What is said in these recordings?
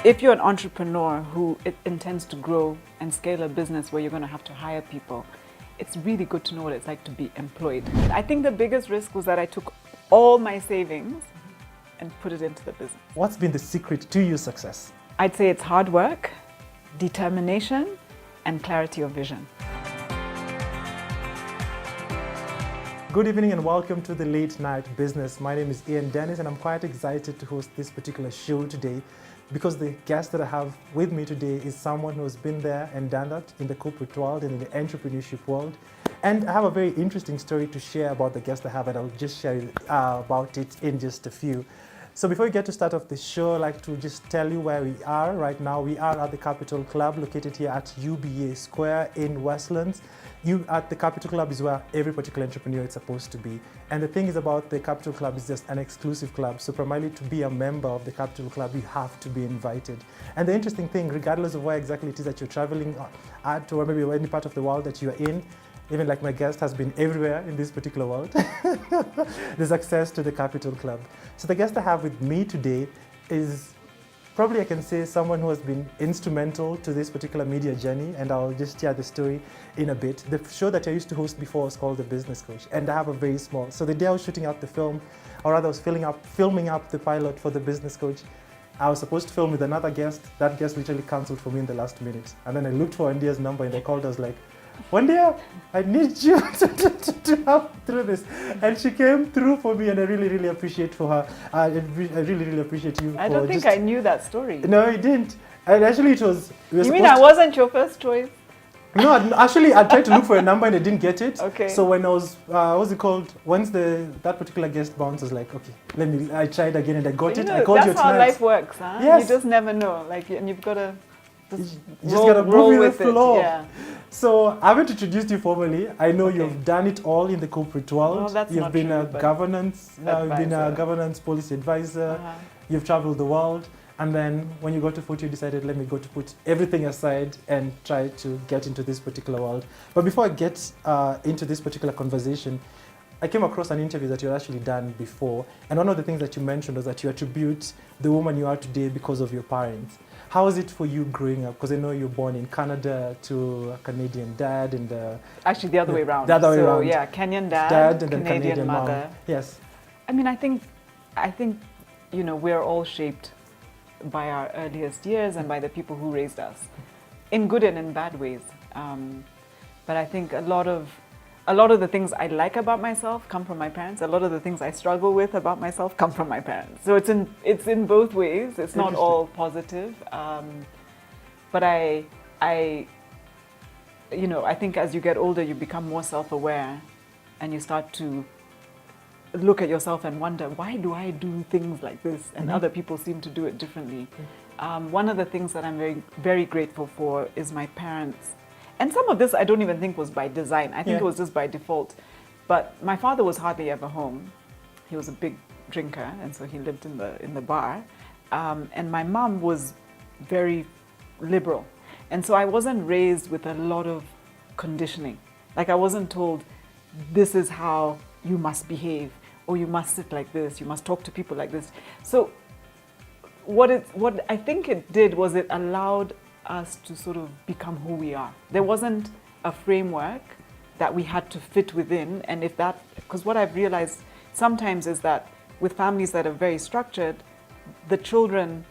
If you're an entrepreneur who intends to grow and scale a business where you're going to have to hire people, it's really good to know what it's like to be employed. I think the biggest risk was that I took all my savings and put it into the business. What's been the secret to your success? I'd say it's hard work, determination, and clarity of vision. Good evening and welcome to the Late Night Business. My name is Ian Dennis and I'm quite excited to host this particular show today because the guest that I have with me today is someone who has been there and done that in the corporate world and in the entrepreneurship world. And I have a very interesting story to share about the guest I have, and I'll just share about it in just a few. So before we get to start off the show, I'd like to just tell you where we are right now. We are at the Capital Club, located here at UBA Square in Westlands. At the Capital Club is where every particular entrepreneur is supposed to be. And the thing is about the Capital Club is just an exclusive club. So primarily to be a member of the Capital Club, you have to be invited. And the interesting thing, regardless of where exactly it is that you're traveling at, or maybe any part of the world that you are in, even like my guest has been everywhere in this particular world, there's access to the Capital Club. So the guest I have with me today is probably, I can say, someone who has been instrumental to this particular media journey, and I'll just share the story in a bit. The show that I used to host before was called The Business Coach, and I have a very small. So the day I was shooting out the film, or rather I was filming up the pilot for The Business Coach, I was supposed to film with another guest. That guest literally cancelled for me in the last minute. And then I looked for Wandia's number and I called. I was like, Wandia, I need you to help through this. And she came through for me, and I really, really appreciate for her. I really, really appreciate you. I don't think I knew that story. No, you didn't. And actually it was... You mean I wasn't your first choice? No, actually I tried to look for a number and I didn't get it. Okay. So when I was, what's it called? Once that particular guest bounced, I was like, okay, I tried again and I got it. I called you tonight. That's how life works, huh? Yes. You just never know. And you've got to... You just gotta move with the flow. Yeah. So I haven't introduced you formally. I know you've done it all in the corporate world. Well, that's you've not been true, a governance, you've been a governance policy advisor. You've traveled the world, and then when you got to foot, you decided, let me go to put everything aside and try to get into this particular world. But before I get into this particular conversation, I came across an interview that you had actually done before, and one of the things that you mentioned was that you attribute the woman you are today because of your parents. How is it for you growing up? Because I know you're born in Canada to a Canadian dad and... Actually, the other way around. The other way around. Yeah, Kenyan dad and Canadian Canadian mother. mom. Yes. I mean, I think, we're all shaped by our earliest years and by the people who raised us, in good and in bad ways. But I think a lot of the things I like about myself come from my parents. A lot of the things I struggle with about myself come from my parents. So it's in both ways. It's not all positive. But I think as you get older, you become more self-aware, and you start to look at yourself and wonder, why do I do things like this and other people seem to do it differently? One of the things that I'm very, very grateful for is my parents. And some of this I don't even think was by design. I think it was just by default. But my father was hardly ever home. He was a big drinker, and so he lived in the bar. And my mom was very liberal. And so I wasn't raised with a lot of conditioning. Like, I wasn't told, this is how you must behave, or you must sit like this, you must talk to people like this. So what I think it did was it allowed us to sort of become who we are. There wasn't a framework that we had to fit within, and because what I've realized sometimes is that with families that are very structured, the children's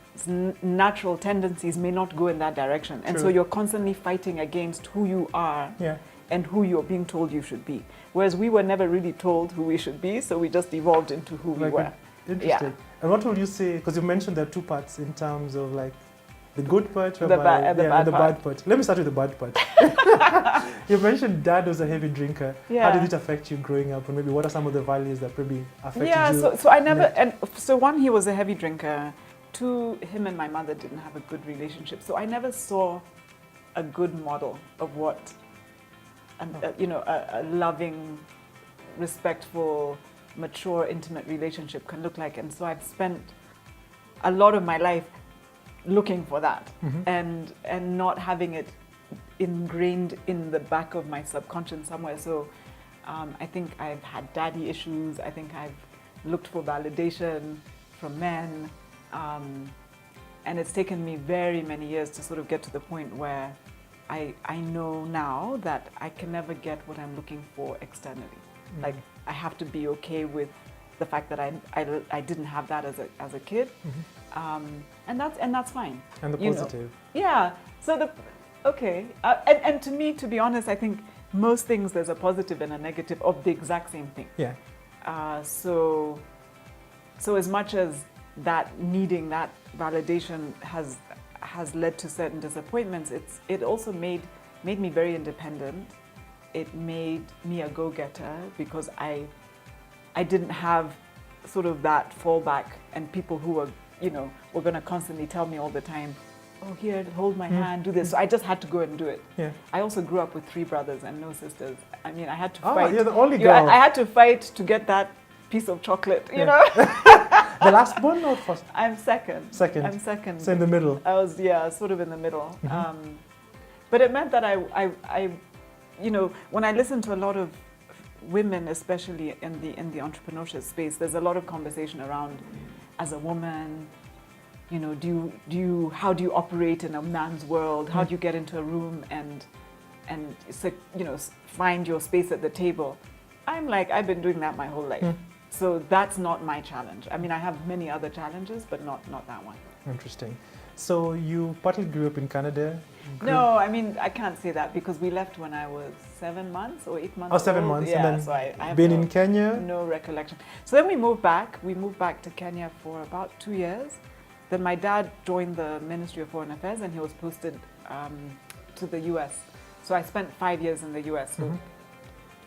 natural tendencies may not go in that direction. And so you're constantly fighting against who you are and who you're being told you should be. Whereas we were never really told who we should be, so we just evolved into who we were. Interesting. Yeah. And what would you say, because you mentioned there are two parts in terms of like the good part the bad part. Let me start with the bad part. You mentioned dad was a heavy drinker. Yeah. How did it affect you growing up? And maybe what are some of the values that probably affected you? So I never, one, he was a heavy drinker. Two, him and my mother didn't have a good relationship. So I never saw a good model of what, a loving, respectful, mature, intimate relationship can look like. And so I've spent a lot of my life looking for that and not having it ingrained in the back of my subconscious somewhere. So I think I've had daddy issues. I think I've looked for validation from men. And it's taken me very many years to sort of get to the point where I know now that I can never get what I'm looking for externally. Mm. Like, I have to be okay with the fact that I didn't have that as a kid. Mm-hmm. And that's fine. And the you know. positive. Yeah. So and to me, to be honest, I think most things there's a positive and a negative of the exact same thing. Yeah. So as much as that needing that validation has led to certain disappointments, it also made me very independent. It made me a go-getter because I didn't have sort of that fallback and people who were going to constantly tell me all the time, oh, here, hold my hand, do this. So I just had to go and do it. Yeah. I also grew up with 3 brothers and no sisters. I mean, I had to Oh, fight. you're the only girl. I had to fight to get that piece of chocolate, you know? The last one or first? I'm second. Second. I'm second. So in the middle. I was, sort of in the middle. Mm-hmm. But it meant that I, when I listen to a lot of women, especially in the entrepreneurship space, there's a lot of conversation around, as a woman, how do you operate in a man's world? How do you get into a room and find your space at the table? I'm like, I've been doing that my whole life. So that's not my challenge. I mean, I have many other challenges, but not that one. Interesting. So you partly grew up in Canada? No, I mean, I can't say that because we left when I was 7 months or 8 months old. 7 months. Yeah, and then so I have been in Kenya? No recollection. So then we moved back. We moved back to Kenya for about 2 years. Then my dad joined the Ministry of Foreign Affairs and he was posted to the US. So I spent 5 years in the US, so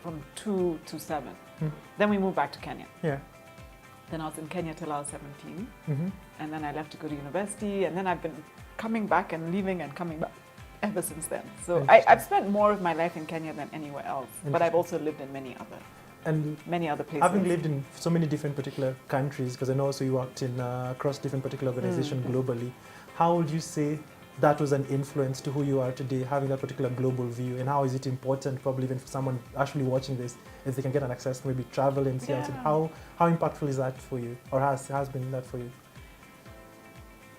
from 2 to 7. Then we moved back to Kenya. Yeah. Then I was in Kenya till I was 17. Mm-hmm. And then I left to go to university. And then I've been coming back and leaving and coming back ever since then. So I've spent more of my life in Kenya than anywhere else. But I've also lived in many other places. Having lived in so many different particular countries, because I know also you worked in across different particular organizations globally, how would you say that was an influence to who you are today, having that particular global view, and how is it important, probably even for someone actually watching this, if they can get an access to maybe travel and see how impactful is that for you, or has been that for you?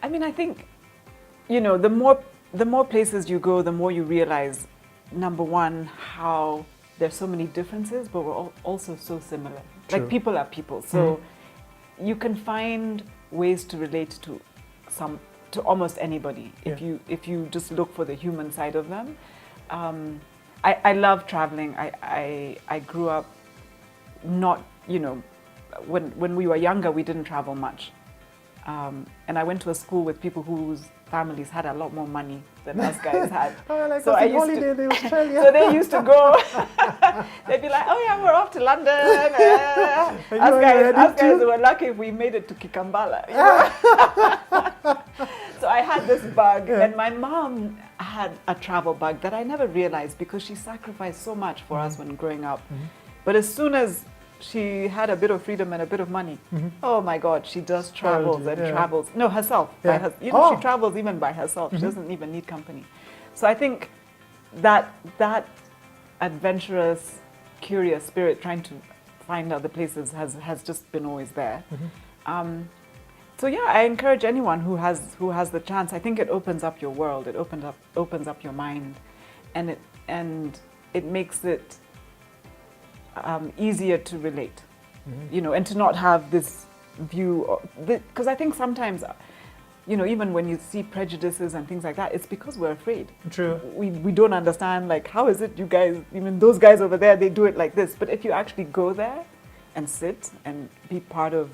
I mean, I think, the more places you go, the more you realize, number one, how there's so many differences, but we're also so similar. True. Like, people are people, so you can find ways to relate to almost anybody if you just look for the human side of them. I love traveling. I grew up not, when we were younger, we didn't travel much. And I went to a school with people whose families had a lot more money than us guys had. So I used to, in Australia. So they used to go. They'd be like, "Oh yeah, we're off to London." Us guys were lucky if we made it to Kikambala. So I had this bug, and my mom had a travel bug that I never realized because she sacrificed so much for us when growing up. But as soon as she had a bit of freedom and a bit of money, oh my God, she just travels and travels. No, herself. Yeah. She travels even by herself. She doesn't even need company. So I think that adventurous, curious spirit trying to find other places has just been always there. So yeah, I encourage anyone who has the chance. I think it opens up your world. It opens up your mind, and it makes it easier to relate, and to not have this view. Because I think sometimes, even when you see prejudices and things like that, it's because we're afraid. True. We don't understand, like, how is it you guys, even those guys over there, they do it like this. But if you actually go there and sit and be part of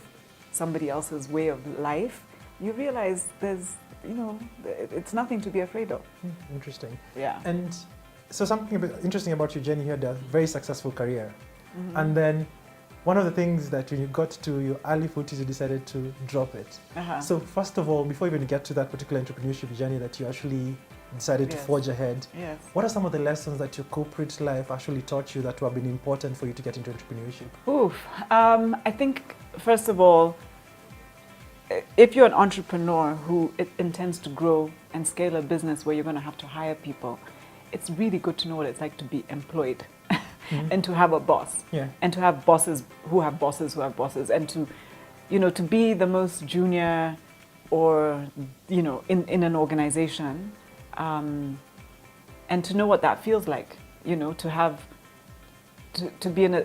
somebody else's way of life, you realize there's, it's nothing to be afraid of. Interesting. Yeah. And so something interesting about you, Jenny, you had a very successful career. And then one of the things that when you got to your early 40s, you decided to drop it. So first of all, before you even get to that particular entrepreneurship journey that you actually decided to forge ahead, what are some of the lessons that your corporate life actually taught you that have been important for you to get into entrepreneurship? I think, first of all, if you're an entrepreneur who intends to grow and scale a business where you're going to have to hire people, it's really good to know what it's like to be employed and to have a boss Yeah. and to have bosses who have bosses who have bosses, and to, to be the most junior or, in an organization, and to know what that feels like, to have, to be in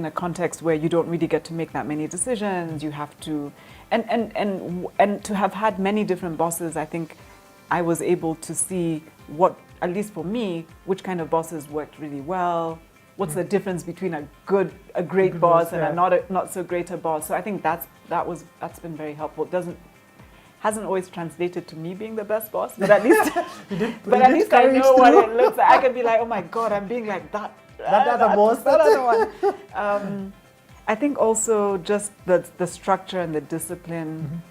a context where you don't really get to make that many decisions. You have to, and to have had many different bosses, I think I was able to see what, at least for me, which kind of bosses worked really well. What's the difference between a great boss and a not so great a boss? So I think that's been very helpful. It hasn't always translated to me being the best boss, but at least at least I know what it looks like. I can be like, oh my God, I'm being like that. That other boss. That other one. I think also just the structure and the discipline.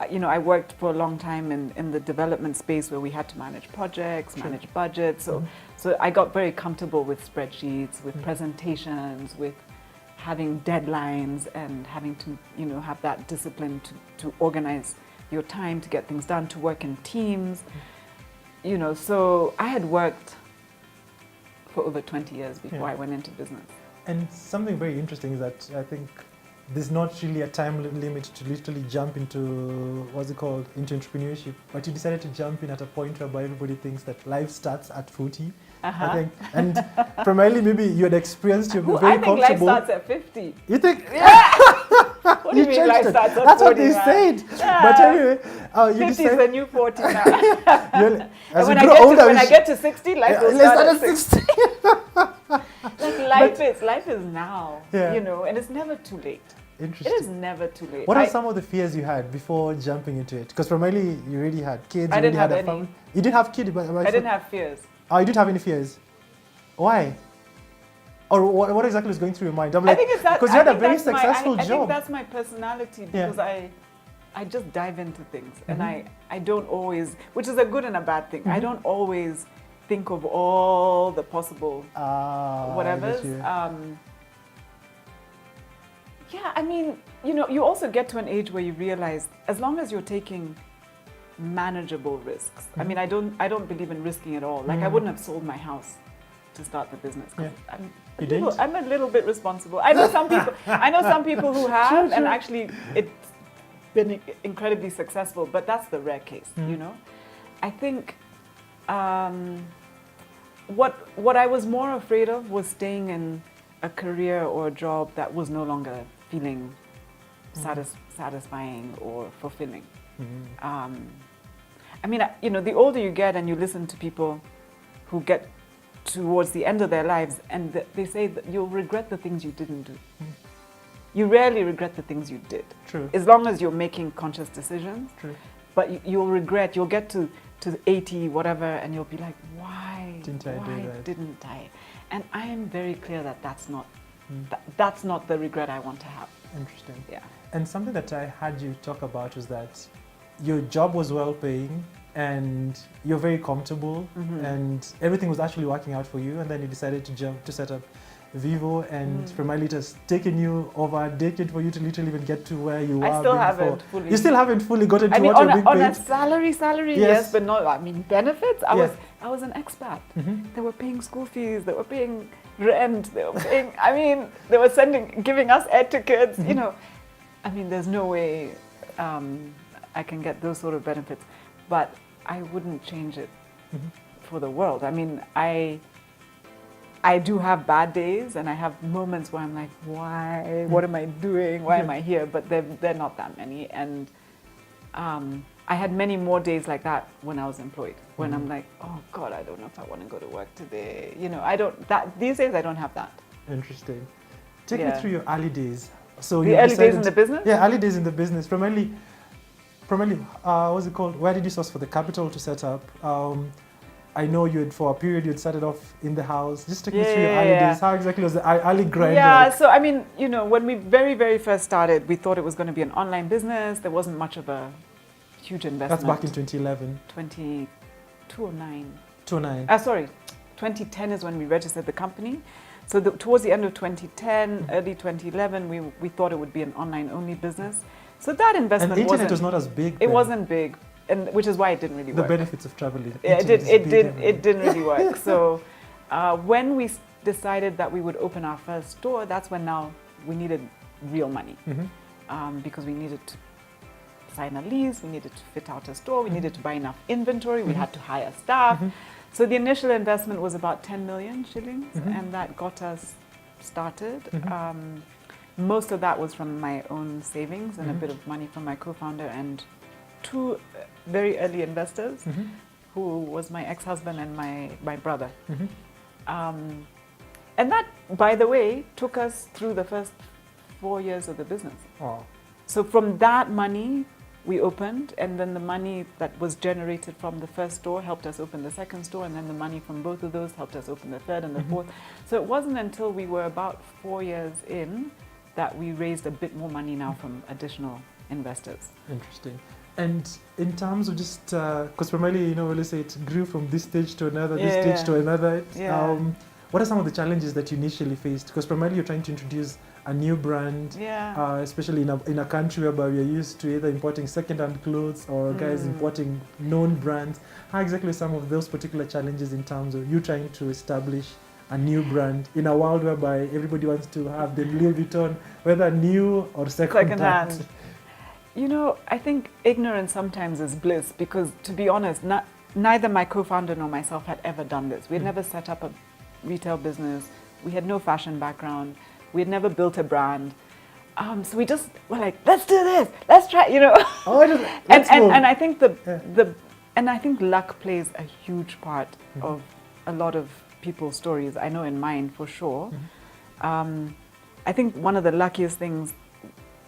I worked for a long time in the development space where we had to manage projects, manage budgets. So I got very comfortable with spreadsheets, with presentations, with having deadlines and having to, have that discipline to organize your time, to get things done, to work in teams. So I had worked for over 20 years before I went into business. And something very interesting is that I think there's not really a time limit to literally jump into, into entrepreneurship, but you decided to jump in at a point whereby everybody thinks that life starts at 40. I think, and primarily maybe you had experienced, you're very comfortable. I think life starts at 50. You think? Yeah. What do you mean life starts at 40? That's what they said. Yeah. But anyway, 50 is the new 40 now. As when you grow older, when I get to 60, life will start at 60. Life is now, and it's never too late. Interesting. It is never too late. What are some of the fears you had before jumping into it? Because primarily you already had kids. I didn't have a family. You didn't have kids, but I didn't have fears. Oh, you didn't have any fears? Why? Or what exactly was going through your mind? I think it's that, because you had a very successful job. I think that's my personality, because I just dive into things, and I don't always, which is a good and a bad thing. I don't always think of all the possible whatevers. Yeah, I mean, you also get to an age where you realize, as long as you're taking manageable risks. I mean, I don't believe in risking at all. Like I wouldn't have sold my house to start the business. I'm a little bit responsible. I know some people who have, and actually it's been incredibly successful, but that's the rare case, I think what I was more afraid of was staying in a career or a job that was no longer feeling satisfying or fulfilling. I mean, the older you get and you listen to people who get towards the end of their lives, and they say that you'll regret the things you didn't do. You rarely regret the things you did. True. As long as you're making conscious decisions. True. But you'll get to 80, whatever, and you'll be like, why didn't I? And I am very clear that that's not the regret I want to have. Interesting. Yeah. And something that I had you talk about was that your job was well paying and you're very comfortable and everything was actually working out for you, and then you decided to jump to set up VEVO, and primarily it has taken you over a decade for you to literally even get to where you are. I still haven't fully. You still haven't fully gotten to what you're being paid? On a salary, yes, but not, benefits. I was an expat. They were paying school fees, they were paying rent, they were paying, they were giving us air tickets, there's no way I can get those sort of benefits, but I wouldn't change it for the world. I do have bad days, and I have moments where I'm like, why? What am I doing? Why am I here? But they're not that many. And I had many more days like that when I was employed, when I'm like, oh God, I don't know if I want to go to work today. These days I don't have that. Interesting. Take me through your early days. So the early days in the business? Yeah, early days in the business. Primarily, what's it called? Where did you source for the capital to set up? I know for a period you'd started off in the house. Just take me through your early days. How exactly was the early grind? Yeah, like? So when we very, very first started, we thought it was going to be an online business. There wasn't much of a huge investment. That's back in 2011. 2009. 2010 is when we registered the company. So towards the end of 2010, early 2011, we thought it would be an online-only business. So that investment and the internet was not as big. It wasn't big. and which is why it didn't really The work. benefits of traveling. Yeah, it didn't really work. So when we decided that we would open our first store, that's when now we needed real money. Because we needed to sign a lease, we needed to fit out a store, we needed to buy enough inventory, we had to hire staff. So the initial investment was about 10 million shillings, and that got us started. Most of that was from my own savings and a bit of money from my co-founder and two very early investors, who was my ex-husband and my brother. And that, by the way, took us through the first 4 years of the business. Oh. So from that money, we opened, and then the money that was generated from the first store helped us open the second store, and then the money from both of those helped us open the third and the fourth. So it wasn't until we were about 4 years in that we raised a bit more money now from additional investors. Interesting. And in terms of just, because primarily, you know, let's say it grew from this stage to another, this stage to another. What are some of the challenges that you initially faced? Because primarily you're trying to introduce a new brand, especially in a country whereby we are used to either importing second-hand clothes or guys importing known brands. How exactly are some of those particular challenges in terms of you trying to establish a new brand in a world whereby everybody wants to have the Louis Vuitton, whether new or second-hand? You know, I think ignorance sometimes is bliss, because to be honest, neither my co-founder nor myself had ever done this. We had never set up a retail business. We had no fashion background. We had never built a brand. So we just were like, let's do this. Let's try, you know. And I think I think luck plays a huge part of a lot of people's stories. I know in mine for sure. I think one of the luckiest things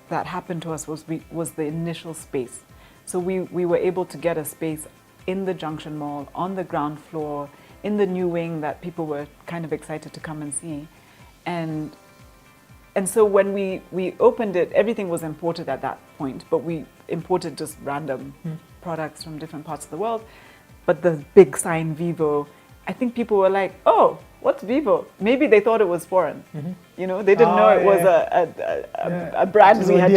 that happened to us was the initial space. So we were able to get a space in the Junction Mall, on the ground floor, in the new wing that people were kind of excited to come and see. And so when we opened it, everything was imported at that point, but we imported just random products from different parts of the world. But the big sign VEVO, I think people were like, oh, what's VEVO? Maybe they thought it was foreign. You know, they didn't know it was a brand we had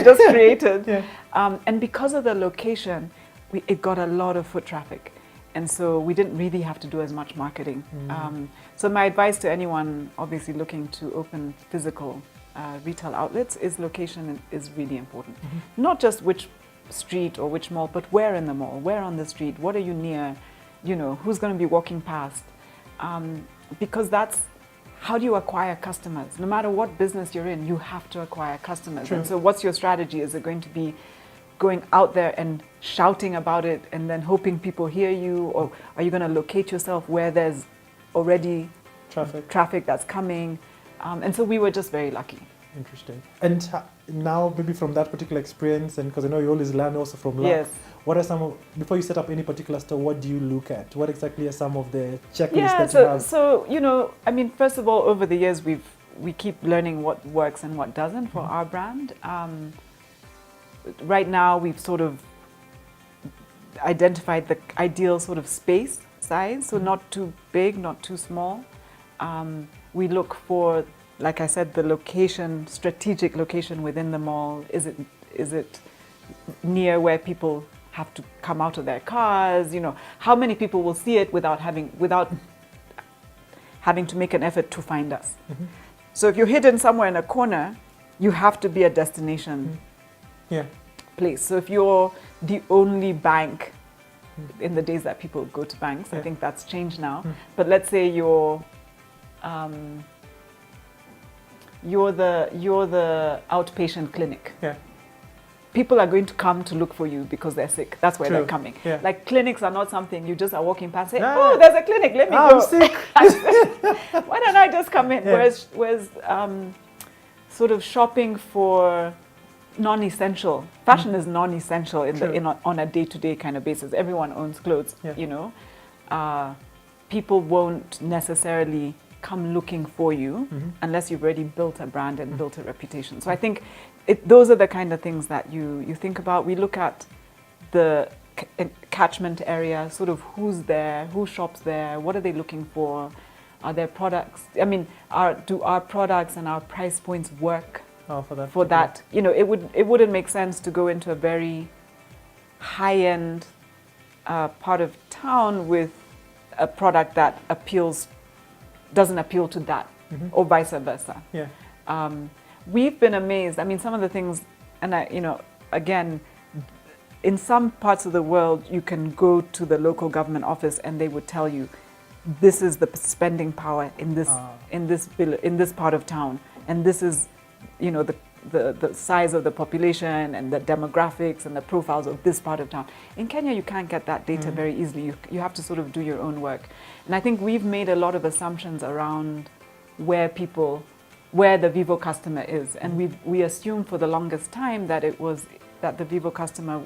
just created. And because of the location, it got a lot of foot traffic. And so we didn't really have to do as much marketing. So my advice to anyone obviously looking to open physical retail outlets is location is really important. Not just which street or which mall, but where in the mall, where on the street, what are you near, you know, who's going to be walking past. Because that's how do you acquire customers. No matter what business you're in, you have to acquire customers. And so what's your strategy? Is it going to be going out there and shouting about it and then hoping people hear you, or are you going to locate yourself where there's already traffic that's coming? And so we were just very lucky. Interesting. And now maybe from that particular experience, and because I know you always learn also from luck, what are some of, before you set up any particular store, what do you look at? What exactly are some of the checklists that you have? So, you know, I mean, first of all, over the years, we keep learning what works and what doesn't for our brand. Right now, we've sort of identified the ideal sort of space size, so not too big, not too small. We look for, like I said, the location, strategic location within the mall. Is it near where people have to come out of their cars? You know, how many people will see it without having to make an effort to find us? So if you're hidden somewhere in a corner, you have to be a destination place. So if you're the only bank in the days that people go to banks, I think that's changed now. But let's say you're the outpatient clinic. People are going to come to look for you because they're sick. That's where they're coming. Like clinics are not something you just are walking past and say, oh, there's a clinic, let me go. I'm sick. Why don't I just come in? Whereas sort of shopping for non-essential. Fashion is non-essential on a day-to-day kind of basis. Everyone owns clothes, you know. People won't necessarily come looking for you unless you've already built a brand and built a reputation. So I think those are the kind of things that you think about. We look at the catchment area, sort of who's there, who shops there, what are they looking for, are there products, I mean, do our products and our price points work for that? You know, it wouldn't make sense to go into a very high-end part of town with a product that doesn't appeal to that, or vice versa. Yeah. We've been amazed. I mean, some of the things, and again, in some parts of the world, you can go to the local government office and they would tell you, this is the spending power in this part of town, and this is, the size of the population and the demographics and the profiles of this part of town. In Kenya, you can't get that data very easily. You have to sort of do your own work. And I think we've made a lot of assumptions around where the VEVO customer is. And we assumed for the longest time that the VEVO customer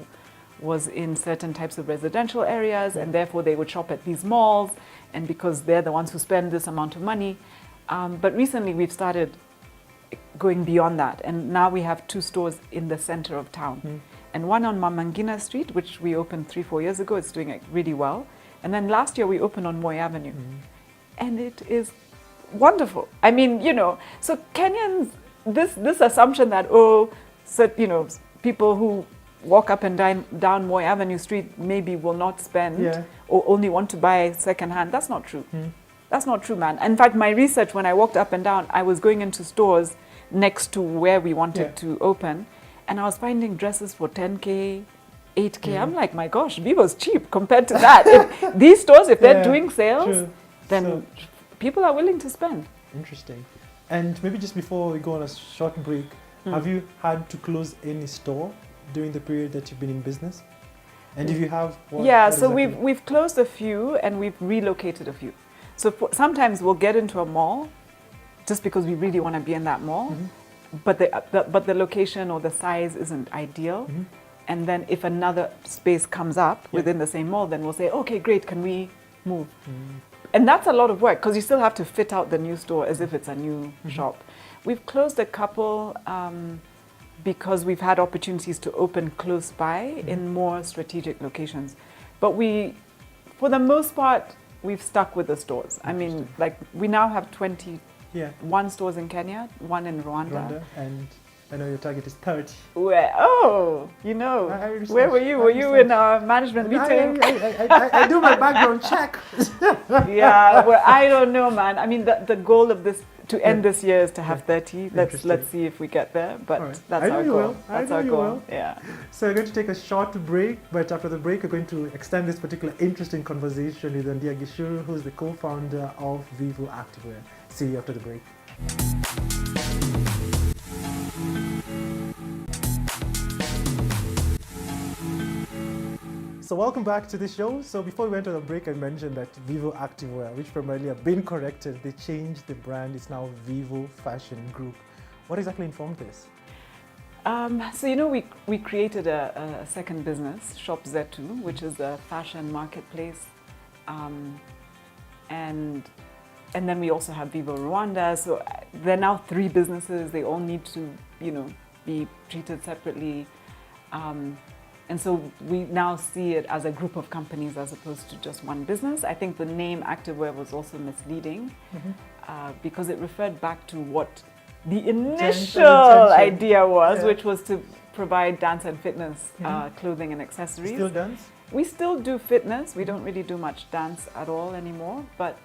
was in certain types of residential areas, and therefore they would shop at these malls, and because they're the ones who spend this amount of money. But recently we've started going beyond that, and now we have 2 stores in the center of town, and one on Mamangina Street, which we opened 3-4 years ago. It's doing really well. And then last year we opened on Moi Avenue, and it is wonderful. I mean, so Kenyans, this assumption that people who walk up and down Moi Avenue Street maybe will not spend or only want to buy secondhand. That's not true. That's not true, man. In fact, my research, when I walked up and down, I was going into stores next to where we wanted to open, and I was finding dresses for 10K, 8K. I'm like, my gosh, VEVO's cheap compared to that. If these stores, if they're doing sales, then people are willing to spend. Interesting. And maybe just before we go on a short break, have you had to close any store during the period that you've been in business? And if you have, so we've closed a few and we've relocated a few. So sometimes we'll get into a mall just because we really want to be in that mall, but the location or the size isn't ideal. And then if another space comes up within the same mall, then we'll say, okay, great, can we move? And that's a lot of work because you still have to fit out the new store as if it's a new shop. We've closed a couple because we've had opportunities to open close by in more strategic locations. But for the most part, we've stuck with the stores. I mean, like, we now have 21 stores in Kenya, 1 in Rwanda. And I know your target is 30. Where were you? Were you in our management meeting? I do my background check. Well, I don't know, man. I mean, the goal of this, to end this year, is to have 30. Let's see if we get there, but that's our goal. That's our goal. Yeah. So we're going to take a short break, but after the break, we're going to extend this particular interesting conversation with Ndia Gishuru, who's the co-founder of VEVO Activewear. See you after the break. So welcome back to the show. So before we went on the break, I mentioned that VEVO Activewear, which primarily have been corrected, they changed the brand. It's now VEVO Fashion Group. What exactly informed this? So we created a second business, Shop Zetu, which is a fashion marketplace, and then we also have VEVO Rwanda. So there are now 3 businesses. They all need to be treated separately. And so we now see it as a group of companies as opposed to just one business. I think the name Activewear was also misleading because it referred back to what the initial idea was, which was to provide dance and fitness clothing and accessories. Still dance? We still do fitness. We don't really do much dance at all anymore, but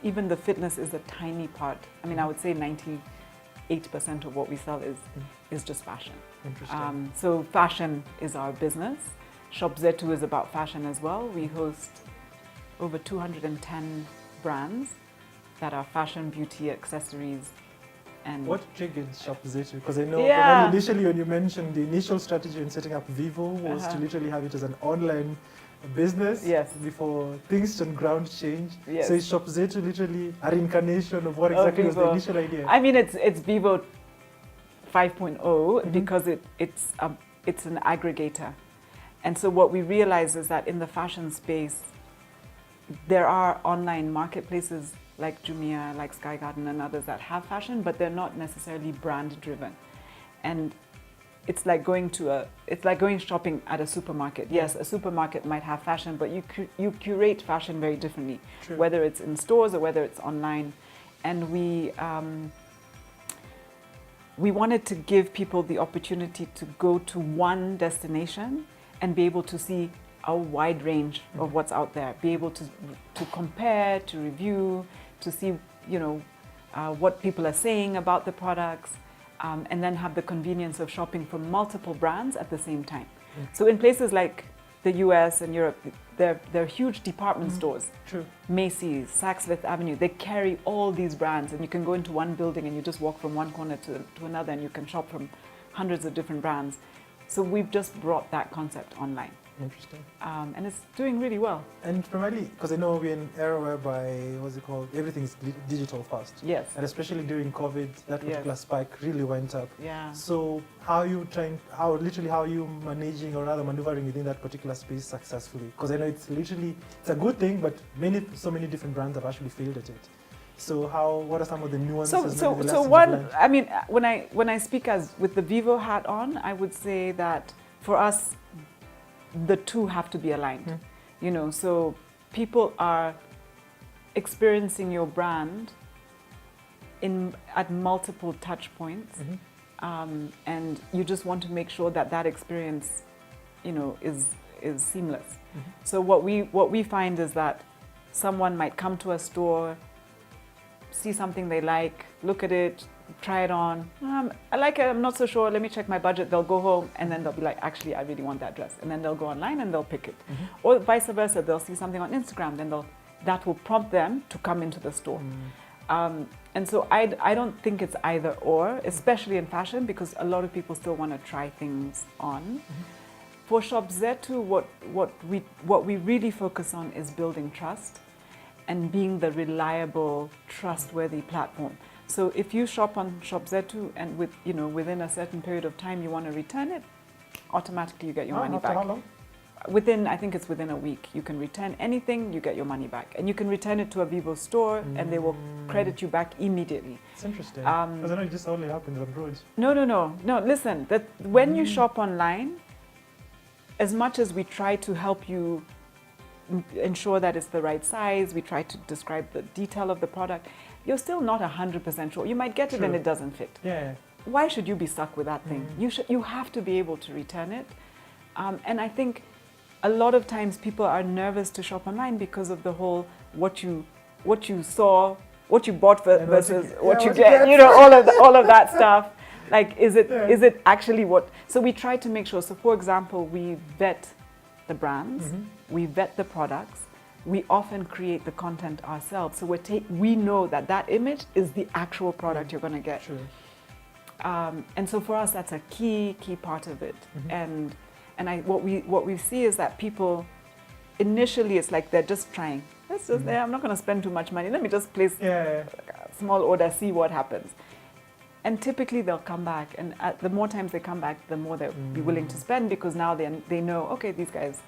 even the fitness is a tiny part. I mean, I would say 98% of what we sell is just fashion. Interesting. So fashion is our business. Shop Zetu is about fashion as well. We host over 210 brands that are fashion, beauty, accessories. And what triggered Shop Zetu? Because I know initially when you mentioned the initial strategy in setting up VEVO was to literally have it as an online business before things on ground changed. So is Shop Zetu literally a reincarnation of what exactly was the initial idea? I mean, it's VEVO 5.0 because it's an aggregator. And so what we realize is that in the fashion space, there are online marketplaces like Jumia, like Sky Garden and others that have fashion, but they're not necessarily brand driven. And it's like going shopping at a supermarket. Yes, a supermarket might have fashion, but you curate fashion very differently, whether it's in stores or whether it's online. And we wanted to give people the opportunity to go to one destination and be able to see a wide range of what's out there, be able to compare, to review, to see, what people are saying about the products, and then have the convenience of shopping from multiple brands at the same time. So in places like the US and Europe, they're huge department stores. True. Macy's, Saks Fifth Avenue, they carry all these brands, and you can go into one building and you just walk from one corner to another, and you can shop from hundreds of different brands. So we've just brought that concept online. Interesting. And it's doing really well. And primarily, because I know we're in an era whereby, everything's digital first. Yes. And especially during COVID, that particular spike really went up. Yeah. So how are you managing or rather maneuvering within that particular space successfully? Because I know it's a good thing, but so many different brands have actually failed at it. So what are some of the nuances? So one, I mean, when I speak with the VEVO hat on, I would say that for us, the two have to be aligned. So people are experiencing your brand at multiple touch points, and you just want to make sure that experience, is seamless. So what we find is that someone might come to a store, see something they like, look at it, try it on. I like it, I'm not so sure, let me check my budget. They'll go home and then they'll be like, actually, I really want that dress. And then they'll go online and they'll pick it. Or vice versa, they'll see something on Instagram, then that will prompt them to come into the store. And so I don't think it's either or, especially in fashion, because a lot of people still want to try things on. For Shop Zetu, what we really focus on is building trust and being the reliable, trustworthy platform. So if you shop on Shop Zetu and within a certain period of time you want to return it, automatically you get your money back. How long? I think it's within a week. You can return anything, you get your money back. And you can return it to a VEVO store and they will credit you back immediately. It's interesting. Because I know it just only happens on roads. No. Listen, when you shop online, as much as we try to help you ensure that it's the right size, we try to describe the detail of the product, you're still not 100% sure. You might get it and it doesn't fit. Yeah. Why should you be stuck with that thing? You have to be able to return it. And I think a lot of times people are nervous to shop online because of the whole what you saw, what you bought versus what you get. All of that stuff. Like, is it actually what? So we try to make sure. So for example, we vet the brands, we vet the products. We often create the content ourselves. So we know that image is the actual product you're going to get. True. And so for us, that's a key part of it. And what we see is that people initially, it's like they're just trying. I'm not going to spend too much money. Let me just place a small order, see what happens. And typically they'll come back, and the more times they come back, the more they'll be willing to spend, because now they know, okay, these guys.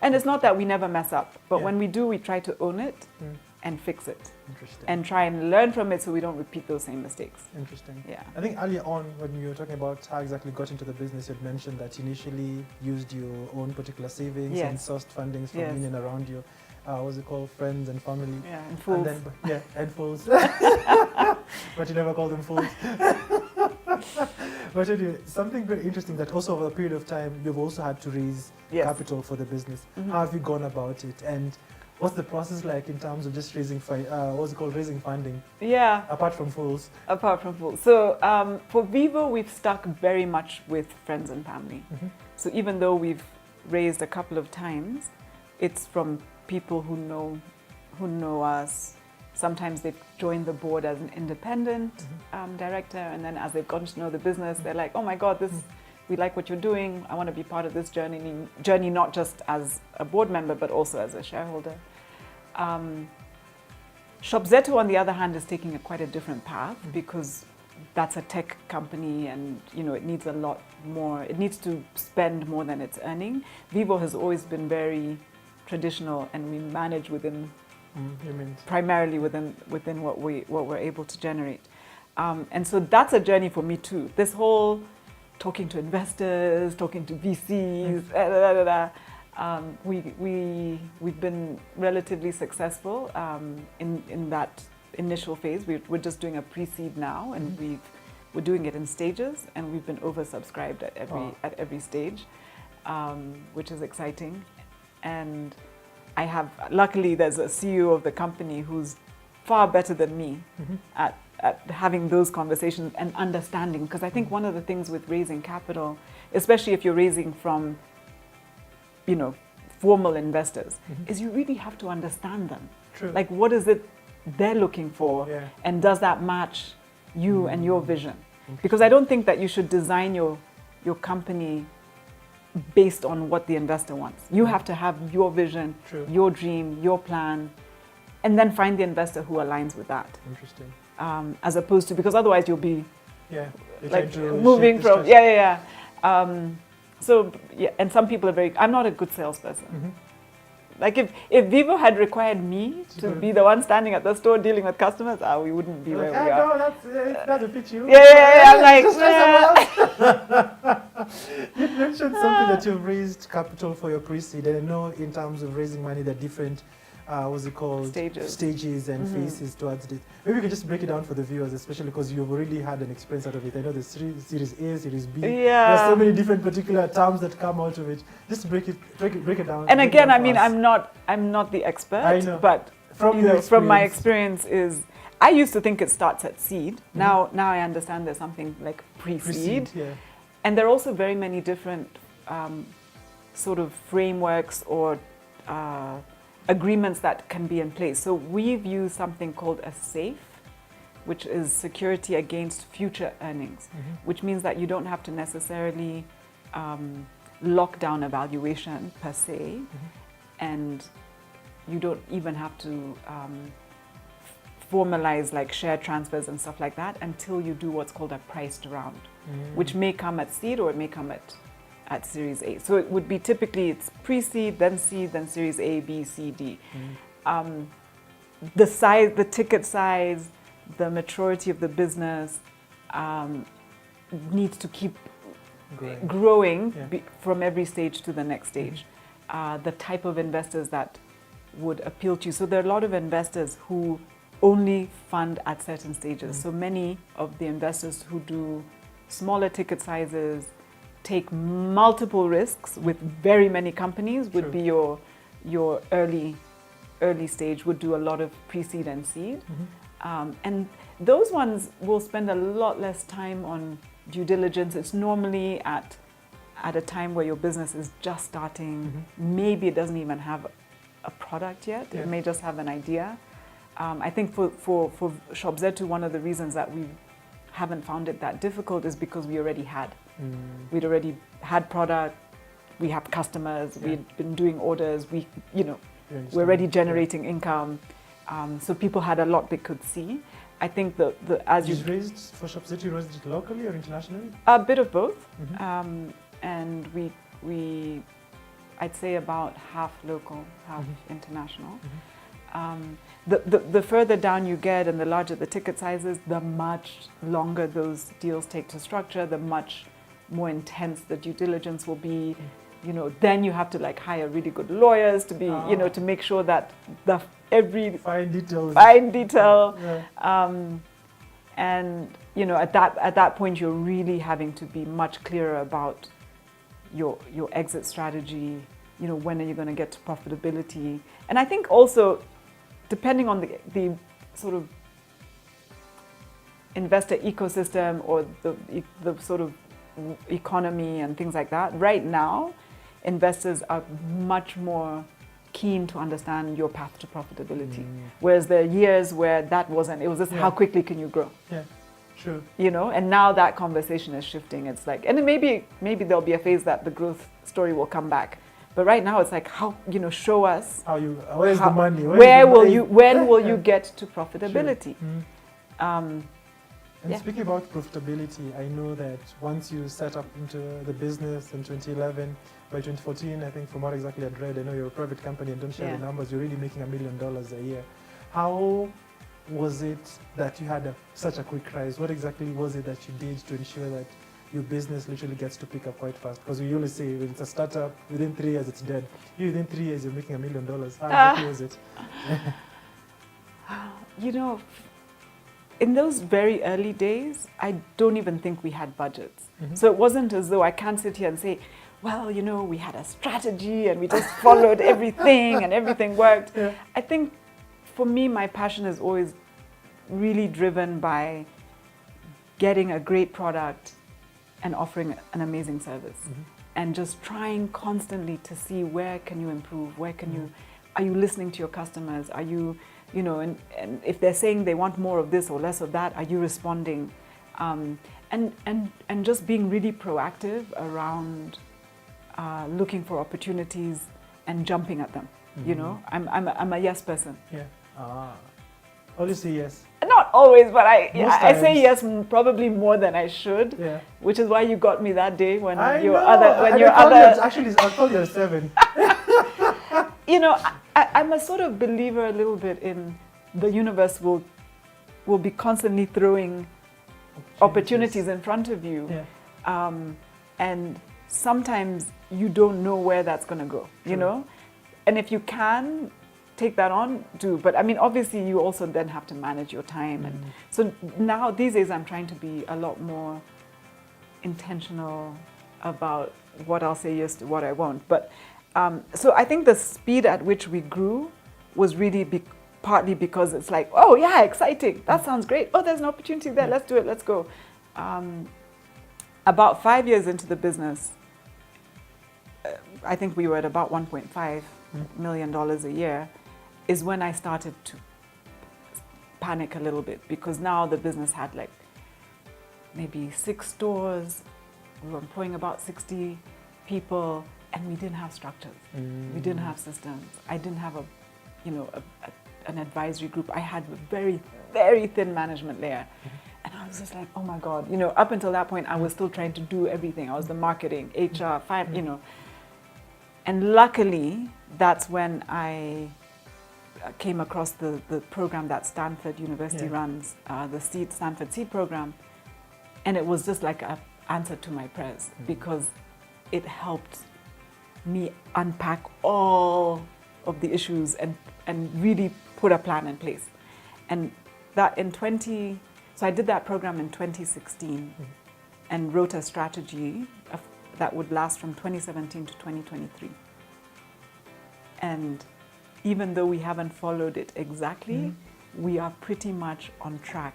And it's not that we never mess up, but when we do, we try to own it and fix it. Interesting. And try and learn from it so we don't repeat those same mistakes. Interesting. Yeah. I think earlier on, when you were talking about how exactly you got into the business, you had mentioned that you initially used your own particular savings and sourced fundings from in and around you. What's it called? Friends and family. Yeah, and fools. And fools. But you never call them fools. But anyway, something very interesting that also over a period of time, you've also had to raise capital for the business. How have you gone about it? And what's the process like in terms of just raising raising funding? Yeah. Apart from fools. So for VEVO, we've stuck very much with friends and family. So even though we've raised a couple of times, it's from people who know us. Sometimes they've joined the board as an independent director, and then as they've gotten to know the business, they're like, oh my God, we like what you're doing. I want to be part of this journey, not just as a board member, but also as a shareholder. Shop Zetu, on the other hand, is taking quite a different path, because that's a tech company, and it needs a lot more. It needs to spend more than it's earning. VEVO has always been very traditional, and we manage primarily within what we're able to generate. And so that's a journey for me too. This whole talking to investors, talking to VCs, we've been relatively successful in that initial phase. We're just doing a pre-seed now, and we're doing it in stages, and we've been oversubscribed at every stage. which is exciting. And luckily there's a CEO of the company who's far better than me at having those conversations and understanding. Because I think one of the things with raising capital, especially if you're raising from, formal investors, is you really have to understand them. True. Like, what is it they're looking for? Yeah. And does that match you and your vision? Because I don't think that you should design your company based on what the investor wants. You have to have your vision, True. your dream, your plan, and then find the investor who aligns with that. Interesting. As opposed to, because otherwise you'll be Yeah. like moving from, So, and some people are I'm not a good salesperson. Like if VEVO had required me to be the one standing at the store dealing with customers, we wouldn't be where we are. No, it doesn't fit you. I'm like, just try someone else. You mentioned something that you've raised capital for your pre-seed, and I know in terms of raising money, there are different, what's it called? Stages and phases towards it. Maybe you could just break it down for the viewers, especially because you've already had an experience out of it. I know there's Series A, Series B. Yeah. There's so many different particular terms that come out of it. Just break it down. And again, I mean, I'm not the expert, I know. but from my experience I used to think it starts at seed. Now I understand there's something like pre-seed. Yeah. And there are also very many different sort of frameworks or agreements that can be in place. So we've used something called a SAFE, which is security against future earnings, which means that you don't have to necessarily lock down a valuation per se, and you don't even have to formalize like share transfers and stuff like that until you do what's called a priced round, which may come at seed or it may come at Series A. So it would be typically it's pre-seed, then seed, then Series A, B, C, D. The size, the ticket size, the maturity of the business needs to keep growing from every stage to the next stage. The type of investors that would appeal to you. So there are a lot of investors who only fund at certain stages. So many of the investors who do smaller ticket sizes, take multiple risks with very many companies would be your early stage, would do a lot of pre-seed and seed. And those ones will spend a lot less time on due diligence. It's normally at a time where your business is just starting. Maybe it doesn't even have a product yet. It may just have an idea. I think for ShopZ2, one of the reasons that we haven't found it that difficult is because we already had. We'd already had product, we have customers, we'd been doing orders, we're already generating income. So people had a lot they could see. I think as you raised for ShopZ2, you raised it locally or internationally? A bit of both. And we I'd say about half local, half international. The further down you get and the larger the ticket sizes, the much longer those deals take to structure, the much more intense the due diligence will be. Then you have to like hire really good lawyers to be, to make sure that every fine detail. And at that point you're really having to be much clearer about your exit strategy. When are you going to get to profitability? And I think also, depending on the sort of investor ecosystem or the sort of economy and things like that, right now, investors are much more keen to understand your path to profitability. Whereas there are years where that wasn't. It was just how quickly can you grow? Yeah, true. And now that conversation is shifting. It's like, and then maybe there'll be a phase that the growth story will come back. But right now it's like, how, show us. Where's the money? When will you get to profitability? And speaking about profitability, I know that once you set up into the business in 2011, by 2014, I think from what exactly I'd read, I know you're a private company and don't share the numbers, you're really making $1 million a year. How was it that you had such a quick rise? What exactly was it that you did to ensure that your business literally gets to pick up quite fast? Because we usually say when it's a startup, within 3 years it's dead. Within 3 years you're making $1 million. How exactly was it? In those very early days, I don't even think we had budgets. So it wasn't as though I can't sit here and say, well, you know, we had a strategy and we just followed everything and everything worked. Yeah. I think for me, my passion is always really driven by getting a great product and offering an amazing service. And just trying constantly to see where can you improve, where can you, are you listening to your customers? Are you, you know, and if they're saying they want more of this or less of that, are you responding? And just being really proactive around looking for opportunities and jumping at them. You know, I'm a yes person. Yeah. Always say yes. Not always, but I say times. yes probably more than I should. Yeah. Which is why you got me that day when your Actually, I called you at 7. You know, I'm a sort of believer a little bit in the universe will be constantly throwing opportunities in front of you. Yeah. And sometimes you don't know where that's going to go, you know? And if you can take that on, do. But I mean, obviously you also then have to manage your time. And so now these days I'm trying to be a lot more intentional about what I'll say yes to, what I won't. But so I think the speed at which we grew was really partly because it's like, oh yeah, exciting. That sounds great. Oh, there's an opportunity there. Let's do it. Let's go. About 5 years into the business, I think we were at about $1.5 million a year, is when I started to panic a little bit, because now the business had like maybe 6 stores, we were employing about 60 people, and we didn't have structures. We didn't have systems. I didn't have an advisory group. I had a very, very thin management layer. And I was just like, oh my God, you know, up until that point, I was still trying to do everything. I was the marketing, HR, you know. And luckily, that's when I came across the program that Stanford University runs, the Stanford Seed Program. And it was just like an answer to my prayers, because it helped me unpack all of the issues and really put a plan in place. And that so I did that program in 2016 and wrote a strategy that would last from 2017 to 2023. And even though we haven't followed it exactly, we are pretty much on track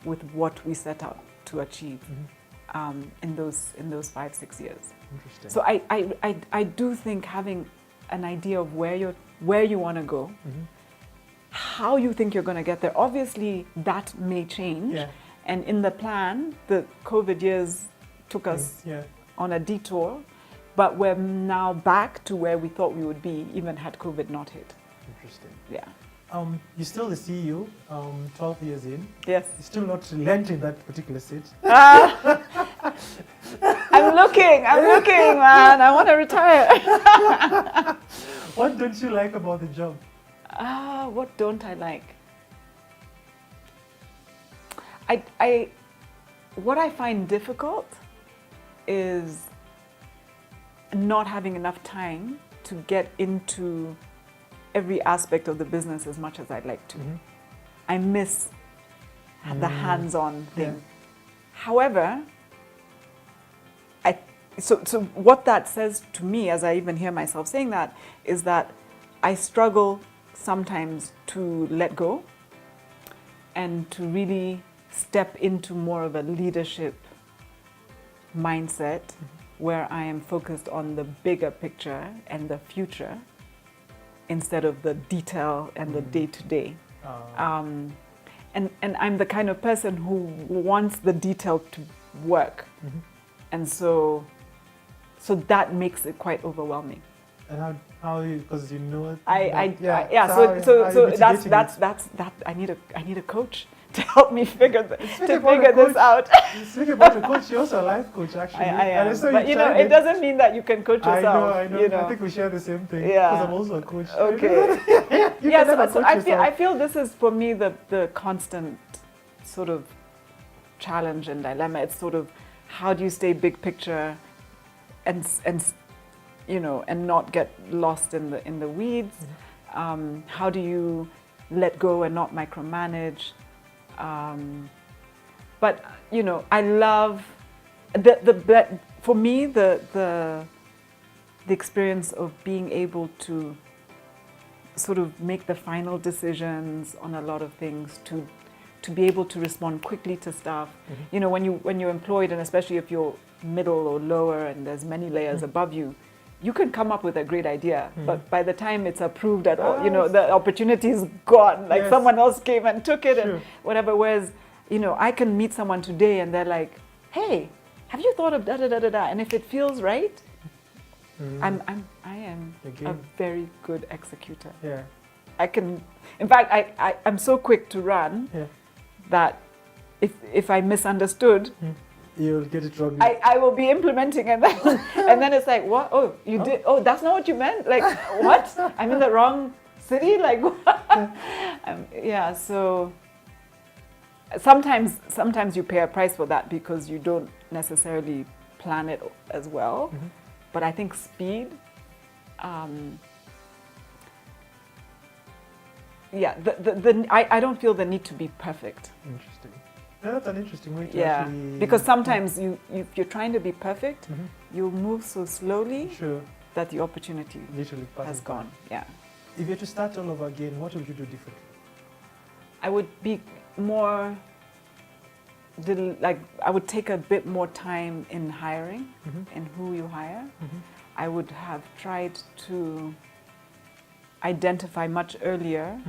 with what we set out to achieve in those 5-6 years. Interesting. So I do think having an idea of where you want to go, how you think you're going to get there, obviously that may change. Yeah. And in the plan, the COVID years took us on a detour, but we're now back to where we thought we would be, even had COVID not hit. Interesting. Yeah. You're still the CEO, 12 years in. Yes. You're still not relenting that particular seat. I'm looking, man. I want to retire. What don't you like about the job? What don't I like? What I find difficult is not having enough time to get into every aspect of the business as much as I'd like to. I miss the hands-on thing. However, so what that says to me, as I even hear myself saying that, is that I struggle sometimes to let go and to really step into more of a leadership mindset where I am focused on the bigger picture and the future instead of the detail and the day-to-day. And I'm the kind of person who wants the detail to work. And so that makes it quite overwhelming. And how you, because you know it. So that's I need a coach to help me figure this out. Speaking about a coach, you're also a life coach, actually. I am. But you know, it doesn't mean that you can coach yourself. I know. You know? I think we share the same thing. Yeah. Because I'm also a coach. Okay. So I feel this is for me the constant sort of challenge and dilemma. It's sort of, how do you stay big picture and you know, and not get lost in the weeds? How do you let go and not micromanage? But you know, I love for me the the experience of being able to sort of make the final decisions on a lot of things, to be able to respond quickly to stuff. You know, when you're employed, and especially if you're middle or lower and there's many layers above you, you can come up with a great idea, but by the time it's approved at all, you know, the opportunity is gone. Like someone else came and took it and whatever. Whereas, you know, I can meet someone today and they're like, "Hey, have you thought of da da da da da?" And if it feels right, I am a very good executor. Yeah. I can, in fact, I'm so quick to run that if I misunderstood, you'll get it wrong. I will be implementing and then it's like, what? Oh, you did? Oh, that's not what you meant? Like, what? I'm in the wrong city? Like, what? Yeah, so sometimes you pay a price for that because you don't necessarily plan it as well. But I think speed, I don't feel the need to be perfect. Interesting. Yeah, that's an interesting way to actually... because sometimes if you're trying to be perfect, you'll move so slowly that the opportunity literally has gone. Yeah. If you had to start all over again, what would you do differently? I would be more... I would take a bit more time in hiring, in who you hire. I would have tried to identify much earlier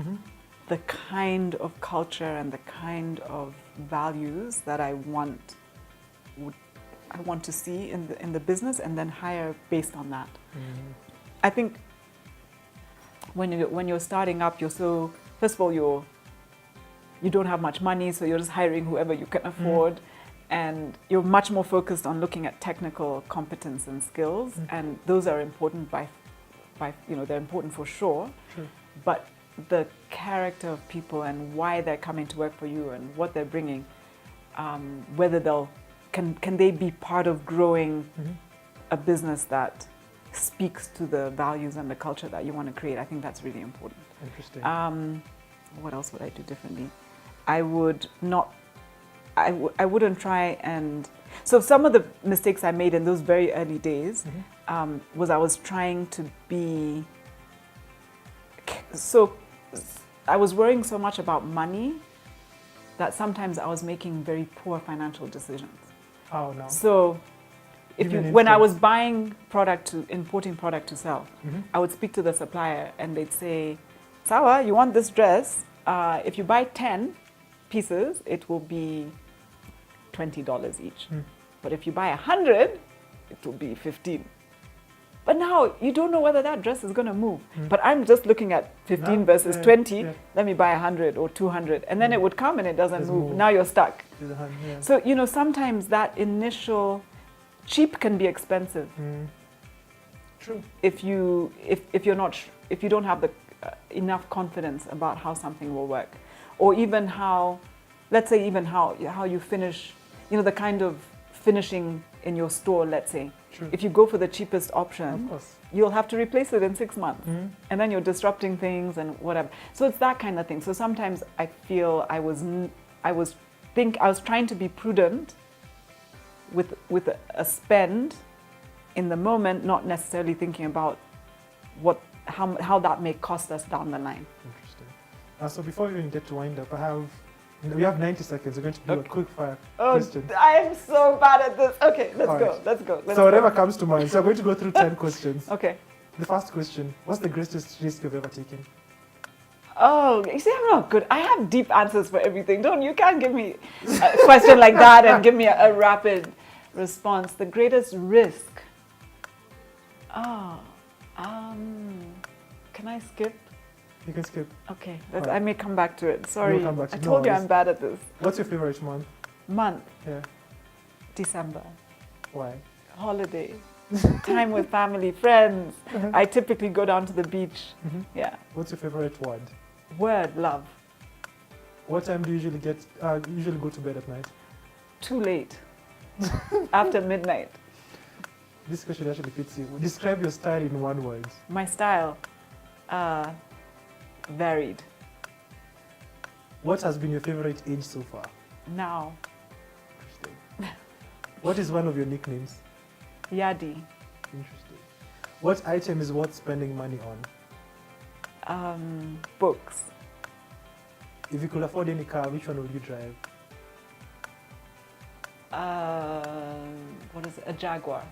the kind of culture and the kind of values that I want to see in the business, and then hire based on that. I think when you're starting up, first of all, you don't have much money, so you're just hiring whoever you can afford, and you're much more focused on looking at technical competence and skills, and those are important they're important for sure. But the character of people and why they're coming to work for you and what they're bringing, whether can they be part of growing a business that speaks to the values and the culture that you want to create. I think that's really important. Interesting. What else would I do differently? I wouldn't try and... So some of the mistakes I made in those very early days was I was trying to be... So I was worrying so much about money that sometimes I was making very poor financial decisions. Oh, no. So when I was buying importing product to sell, I would speak to the supplier and they'd say, "Sawa, you want this dress? If you buy 10 pieces, it will be $20 each. But if you buy 100, it will be 15. But now you don't know whether that dress is going to move. But I'm just looking at 15 versus 20. Let me buy 100 or 200. And then it would come and it doesn't move. Now you're stuck. So, you know, sometimes that initial cheap can be expensive. True. If you don't have the enough confidence about how something will work, or even how you finish, you know, the kind of finishing in your store, let's say. True. If you go for the cheapest option, you'll have to replace it in 6 months. And then you're disrupting things and whatever. So it's that kind of thing. So sometimes I feel I was trying to be prudent with a spend in the moment, not necessarily thinking about how that may cost us down the line. Interesting. So before we even get to wind up, we have 90 seconds. We're going to do a quick fire question. I am so bad at this. Okay, let's go. So whatever comes to mind. So I'm going to go through 10 questions. Okay. The first question: what's the greatest risk you've ever taken? Oh, you see, I'm not good. I have deep answers for everything. You can't give me a question like that and give me a rapid response. The greatest risk. Can I skip? You can skip. Okay, I may come back to it. Sorry, come back to I told you I'm bad at this. What's your favorite month? Yeah. December. Why? Holiday. Time with family, friends. I typically go down to the beach. Yeah. What's your favorite word? Word, love. What time do you usually go to bed at night? Too late. After midnight. This question actually fits you. Describe your style in one word. My style? Varied. What has been your favorite age so far? Now. Interesting. What is one of your nicknames? Yadi. Interesting. What item is worth spending money on? Books. If you could afford any car, which one would you drive? What is it? A Jaguar.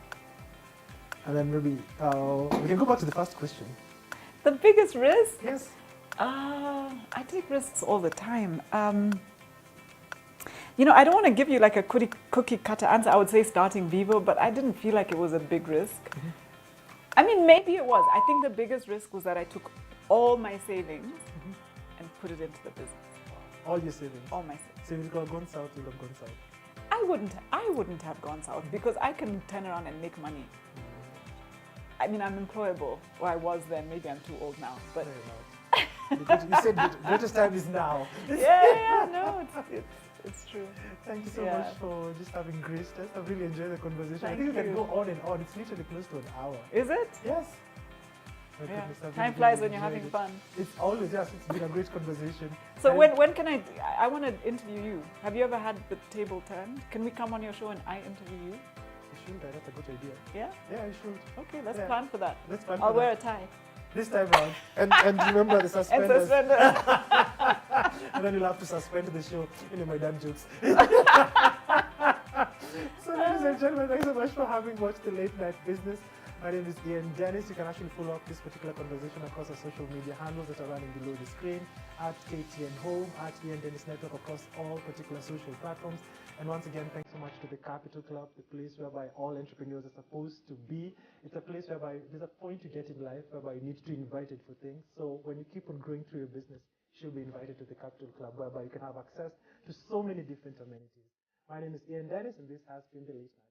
And then maybe we can go back to the first question. The biggest risk? Yes. I take risks all the time. You know, I don't want to give you like a cookie cutter answer. I would say starting VEVO, but I didn't feel like it was a big risk. Mm-hmm. I mean, maybe it was. I think the biggest risk was that I took all my savings and put it into the business. All your savings? All my savings. So if it could have gone south, you would have gone south? I wouldn't have gone south because I can turn around and make money. I mean, I'm employable, or I was then. Maybe I'm too old now, but you said the greatest time is now. no, it's true. Thank you so much for just having graced us. I've really enjoyed the conversation. I think we can go on and on. It's literally close to an hour. Is it? Yes. Yeah. Time flies when you're having fun. It's always, yes, it's been a great conversation. So when can I want to interview you. Have you ever had the table turned? Can we come on your show and I interview you? You should, that's a good idea. Yeah? Yeah, you should. Okay, let's plan for that. Let's plan I'll for wear that. a tie. This time round. And remember the suspenders. And suspenders. And then you'll have to suspend the show in my damn jokes. So ladies and gentlemen, thanks so much for having watched the Late Night Business. My name is Ian Dennis. You can actually follow up this particular conversation across our social media handles that are running below the screen, at KTN Home, at Ian Dennis Network, across all particular social platforms. And once again, thanks so much to the Capital Club, the place whereby all entrepreneurs are supposed to be. It's a place whereby there's a point you get in life whereby you need to be invited for things. So when you keep on growing through your business, you should be invited to the Capital Club, whereby you can have access to so many different amenities. My name is Ian Dennis, and this has been the Late Night.